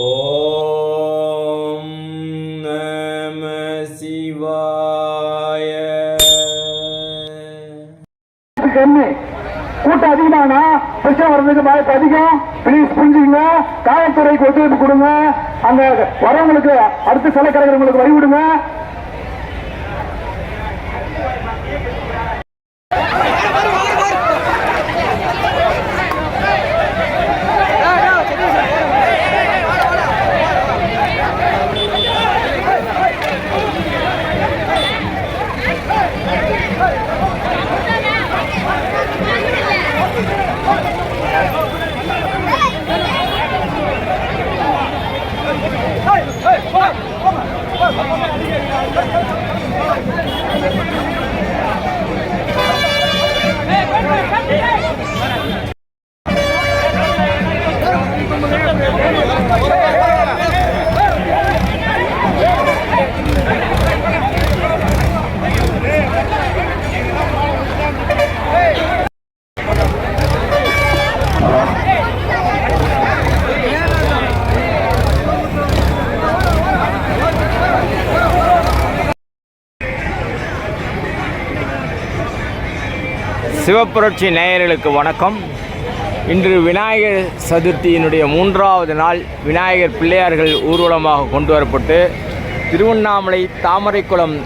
ஓம் நம சிவாய. கூட்டம் அதிகமானா பிரச்சனை வர்றதுக்கு வாய்ப்பு அதிகம். பிளீஸ் புரிஞ்சுங்க. காவல்துறைக்கு ஒத்துழைப்பு கொடுங்க. அங்க வரவங்களுக்கு அடுத்த சிலை கலைஞர்களுக்கு வழி விடுங்க. சிவப்புரட்சி நேயர்களுக்கு வணக்கம். இன்று விநாயகர் சதுர்த்தியினுடைய 3வது நாள் விநாயகர் பிள்ளையார்கள் ஊர்வலமாக கொண்டு வரப்பட்டு திருவண்ணாமலை தாமரைக்குளம்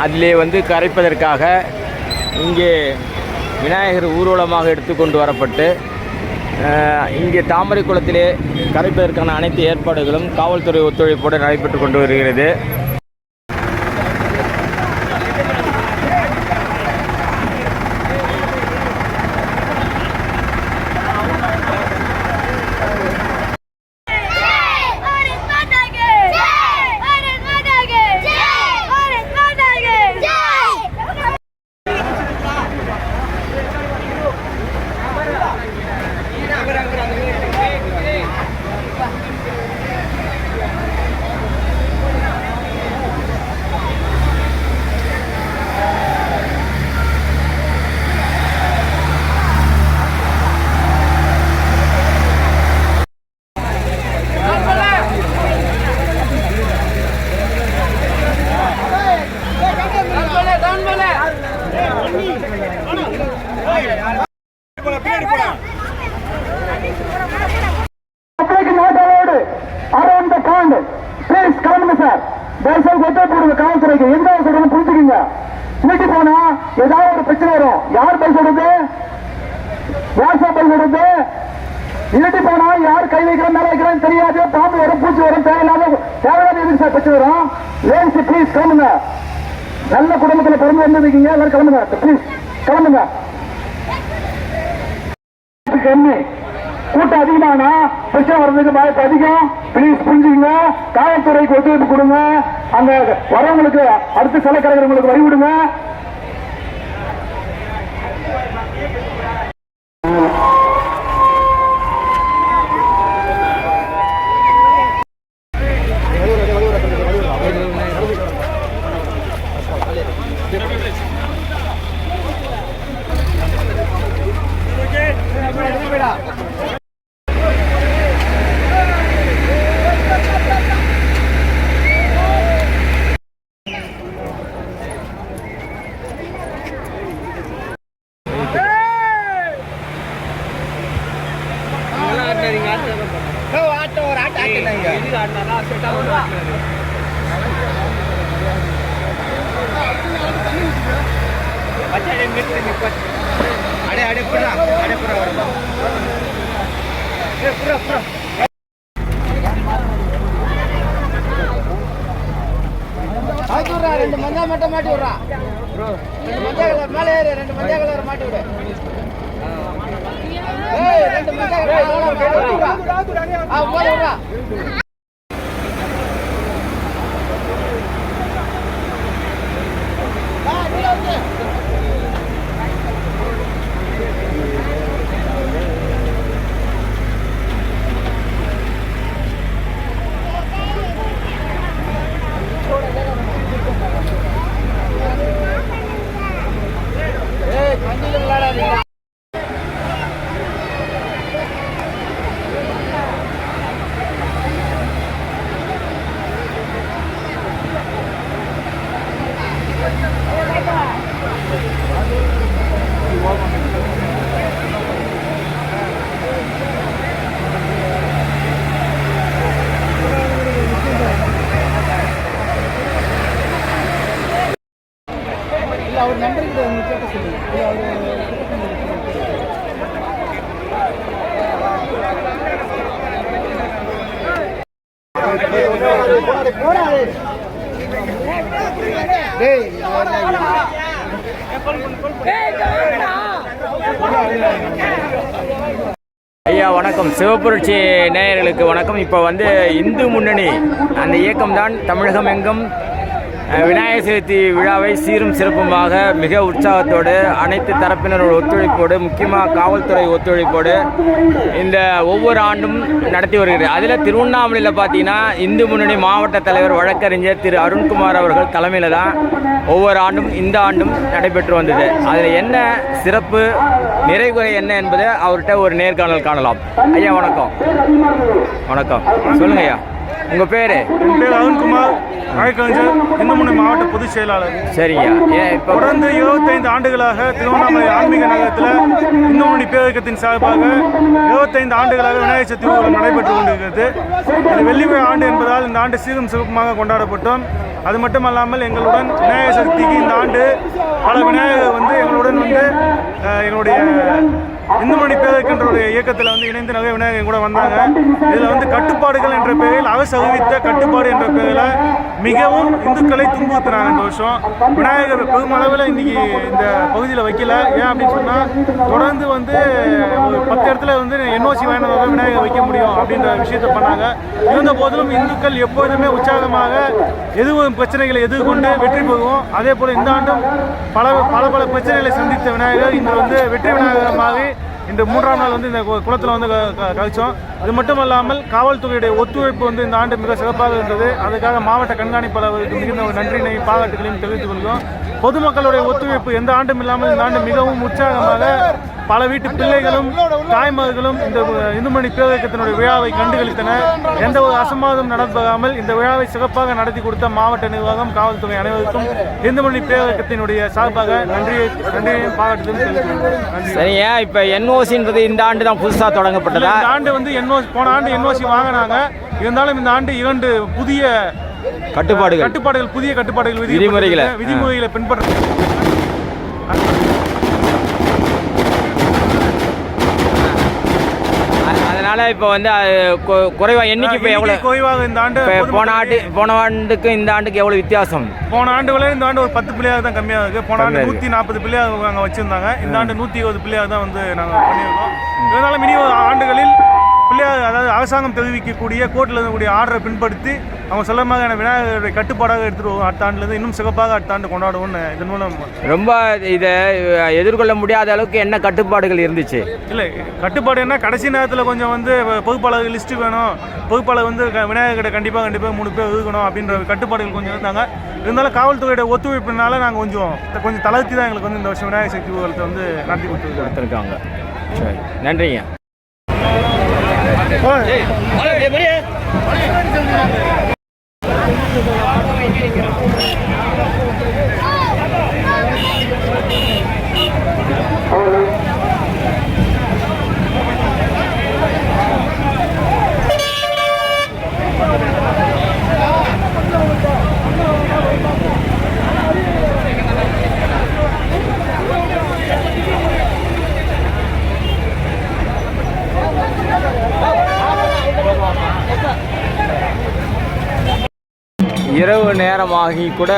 அதிலே கரைப்பதற்காக இங்கே விநாயகர் ஊர்வலமாக எடுத்துக்கொண்டு வரப்பட்டு இங்கே தாமரைக்குளத்திலே கரைப்பதற்கான அனைத்து ஏற்பாடுகளும் காவல்துறை ஒத்துழைப்போடு நடைபெற்று கொண்டு வருகிறது. காவல்துறைக்கு எந்த சொல்றது புரிஞ்சுக்கீங்க. வீட்டு போனா ஏதாவது ஒரு பிரச்சனை வரும். யார் பை சொல்றது? வாட்ஸ்அப் பை சொல்றது. வீட்டு போனா யார் கை வைக்கிறோம் மேல வைக்கிறோம் தெரியாது. பாம்பு வரும், பூச்சி வரும், தேவையில்லாத எதுக்கு சார் பிரச்சனை வரும். லேடிஸ் ப்ளீஸ் கிளம்புங்க. நல்ல குடும்பத்தில் பிறந்து வந்திருக்கீங்க. எல்லாரும் கிளம்புங்க. ப்ளீஸ் கிளம்புங்க. கூட்டம் அதிகமானா பிரச்சனை வர்றதுக்கு வாய்ப்பு அதிகம். பிளீஸ் புரிஞ்சுங்க. காவல்துறைக்கு ஒத்துழைப்பு கொடுங்க. அங்க வரவங்களுக்கு அடுத்த சிலை கலைஞர்களுக்கு வழி விடுங்க. ரெண்டு மஞ்சா மட்டும் மாட்டி விடுறா. மஞ்சா கலர் மேலே ஏறு. ரெண்டு மஞ்சா கலர் மாட்டி விடு. ரெண்டு மஞ்சா கலர் விடுறா. ஐயா வணக்கம். சிவப்புரட்சி நேயர்களுக்கு வணக்கம். இப்போ வந்து இந்து முன்னணி அந்த இயக்கம்தான் தமிழகம் எங்கும் விநாயகர் சதுர்த்தி விழாவை சீரும் சிறப்புமாக மிக உற்சாகத்தோடு அனைத்து தரப்பினரோட ஒத்துழைப்போடு, முக்கியமாக காவல்துறை ஒத்துழைப்போடு இந்த ஒவ்வொரு ஆண்டும் நடத்தி வருகிறது. அதில் திருவண்ணாமலையில் பார்த்தீங்கன்னா இந்து முன்னணி மாவட்ட தலைவர் வழக்கறிஞர் திரு அருண்குமார் அவர்கள் தலைமையில் தான் ஒவ்வொரு ஆண்டும் இந்த ஆண்டும் நடைபெற்று வந்தது. அதில் என்ன சிறப்பு, நிறைகுறை என்ன என்பதை அவர்கிட்ட ஒரு நேர்காணல் காணலாம். ஐயா வணக்கம். வணக்கம், சொல்லுங்க ஐயா. உங்கள் பேர்? என் பேர் அருண்குமார், வழக்கறிஞர், இந்து முன்னணி மாவட்ட பொதுச் செயலாளர். சரிங்க. இப்போ தொடர்ந்து 25 ஆண்டுகளாக திருவண்ணாமலை ஆன்மீக நகரத்தில் இந்து முன்னணி பேரியக்கத்தின் சார்பாக 25 ஆண்டுகளாக விநாயகர் சதுர்த்தி ஊர்வலம் நடைபெற்று கொண்டிருக்கிறது. இது வெள்ளிக்கிழமை ஆண்டு என்பதால் இந்த ஆண்டு சீரும் சிறப்புமாக கொண்டாடப்பட்டோம். அது மட்டுமல்லாமல் எங்களுடன் விநாயகர் சதுர்த்திக்கு இந்த ஆண்டு பல விநாயகர் வந்து எங்களுடன் வந்து எங்களுடைய இந்து முன்னணி பேரியக்கன்ற இயக்கத்தில் வந்து இணைந்து நிறைய விநாயகர் கூட வந்தாங்க. இதில் வந்து கட்டுப்பாடுகள் என்ற பெயரில் அரசு அறிவித்த கட்டுப்பாடு என்ற பெயரில் மிகவும் இந்துக்களை துன்புறுத்தினாங்க. இந்த வருஷம் விநாயகர் பெருமளவில் இன்னைக்கு இந்த பகுதியில் வைக்கல. ஏன் அப்படின்னு சொன்னால், தொடர்ந்து வந்து ஒரு 10 இடத்துல வந்து NOC வாங்கினதாக விநாயகர் வைக்க முடியும் அப்படின்ற விஷயத்தை பண்ணாங்க. இருந்த போதிலும் இந்துக்கள் எப்போதுமே உற்சாகமாக எதுவும் பிரச்சனைகளை எதிர்கொண்டு வெற்றி பெறுவோம். அதே போல் இந்த ஆண்டும் பல பிரச்சனைகளை சந்தித்த விநாயகர் இன்று வந்து வெற்றி விநாயகமாக இந்த 3ஆம் நாள் வந்து இந்த குளத்தில் வந்து கழிச்சோம். இது மட்டும் இல்லாமல் காவல்துறையுடைய ஒத்துழைப்பு வந்து இந்த ஆண்டு மிக சிறப்பாக இருந்தது. அதுக்காக மாவட்ட கண்காணிப்பாளருக்கு மிகுந்த ஒரு நன்றியினை பாராட்டுகளையும் தெரிவித்துக் கொள்கிறோம். பொதுமக்களுடைய ஒத்துழைப்பு எந்த ஆண்டும் இல்லாமல் இந்த ஆண்டு மிகவும் உற்சாகமாக பல வீட்டு பிள்ளைகளும் தாய்மார்களும் இந்த இந்து முன்னணி பேரியக்கத்தினுடைய விழாவை கண்டுகளித்தனர். எந்த ஒரு அசம்பாவிதம் நடப்பதாமல் இந்த விழாவை சிறப்பாக நடத்தி கொடுத்த மாவட்ட நிர்வாகம், காவல்துறை அனைவருக்கும் இந்து முன்னணி பேரியக்கத்தினுடைய சார்பாக நன்றியையும் பாராட்டுதலும் தெரிவித்துள்ளோம். சரிங்க. இப்போ NOCன்றது இந்த ஆண்டு தான் புதுசாக தொடங்கப்பட்டதா? இந்த ஆண்டு வந்து போன ஆண்டு NOC வாங்கினாங்க. இருந்தாலும் இந்த ஆண்டு 2 புதிய கட்டுப்பாடுகள் புதிய கட்டுப்பாடுகள் விதிமுறைகளை பின்பற்ற. அதனால இப்போ வந்து குறைவாக எண்ணிக்கை இப்போ எவ்வளோ குறைவாக இந்த ஆண்டு போன ஆண்டுக்கு இந்த ஆண்டுக்கு எவ்வளோ வித்தியாசம்? போன ஆண்டுகளே இந்த ஆண்டு ஒரு 10 பிள்ளையாக தான் கம்மியாக இருக்குது. போன ஆண்டு 140 பிள்ளையாக நாங்கள் வச்சுருந்தாங்க. இந்த ஆண்டு 120 பிள்ளையாக தான் வந்து நாங்கள் பண்ணியிருக்கோம். இருந்தாலும் இனி ஆண்டுகளில் பிள்ளையாக, அதாவது அரசாங்கம் தெரிவிக்கக்கூடிய கோர்ட்டில் இருக்கக்கூடிய ஆர்டரை பின்படுத்தி அவங்க சொல்லமாக விநாயகருடைய கட்டுப்பாடாக எடுத்துகிட்டு வருவோம். அடுத்த ஆண்டுலேருந்து இன்னும் சிறப்பாக அடுத்த ஆண்டு கொண்டாடுவோம்னு இதன் மூலம். ரொம்ப இதை எதிர்கொள்ள முடியாத அளவுக்கு என்ன கட்டுப்பாடுகள் இருந்துச்சு? இல்லை, கட்டுப்பாடு என்ன, கடைசி நேரத்தில் கொஞ்சம் வந்து பொறுப்பாளர்கள் லிஸ்ட்டு வேணும், பொறுப்பாளர் வந்து விநாயகர்கிட்ட கண்டிப்பாக 3 பேர் இருக்கணும் அப்படின்ற கட்டுப்பாடுகள் கொஞ்சம் இருந்தாங்க. இருந்தாலும் காவல்துறையோட ஒத்துழைப்பினால நாங்கள் கொஞ்சம் தளர்த்தி தான் எங்களுக்கு வந்து இந்த வருஷம் விநாயகர் சதுர்த்தி ஊர்வலத்தை வந்து நடத்தி கொடுத்துருக்காங்க. சரி, நன்றிங்க. இரவு நேரமாகி கூட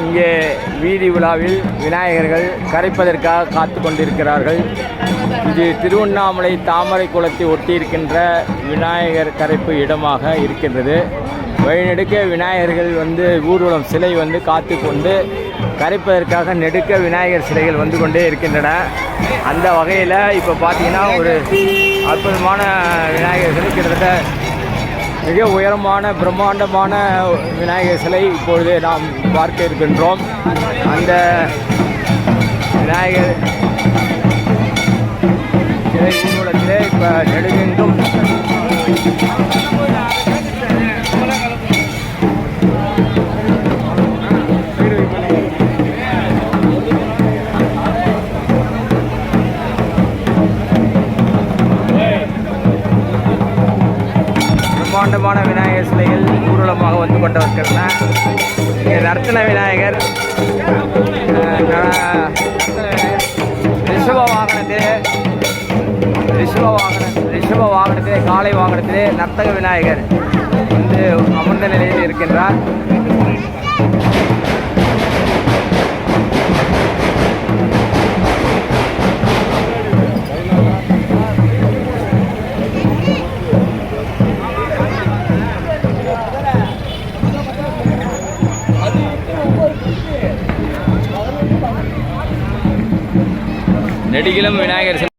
இங்கே வீதி விழாவில் விநாயகர்கள் கரைப்பதற்காக காத்து கொண்டிருக்கிறார்கள். இது திருவண்ணாமலை தாமரை குளத்தை ஒட்டியிருக்கின்ற விநாயகர் கரைப்பு இடமாக இருக்கின்றது. வழிநெடுக்க விநாயகர்கள் வந்து ஊர்வலம் சிலை வந்து காத்து கொண்டு கரைப்பதற்காக நெடுக்க விநாயகர் சிலைகள் வந்து கொண்டே இருக்கின்றன. அந்த வகையில் இப்போ பார்த்தீங்கன்னா ஒரு அற்புதமான விநாயகர் சிலை, கிட்டத்தட்ட மிக உயரமான பிரம்மாண்டமான விநாயகர் சிலை இப்பொழுது நாம் பார்க்க இருக்கின்றோம். அந்த விநாயகர் சிலை ஊர்வலத்திலே இப்போ நெடுங்கெங்கும் பிரம்மாண்டமான விநாயகர் சிலைகள் ஊர்வலமாக வந்து கொண்டவர்கள்னா நர்த்தன விநாயகர், ரிஷப வாகனத்தில் ரிஷப வாகனத்திலே காளை வாகனத்திலே நர்த்தக விநாயகர் வந்து அமர்ந்த நிலையில் இருக்கின்றார். நெடுகிலம் விநாயகர்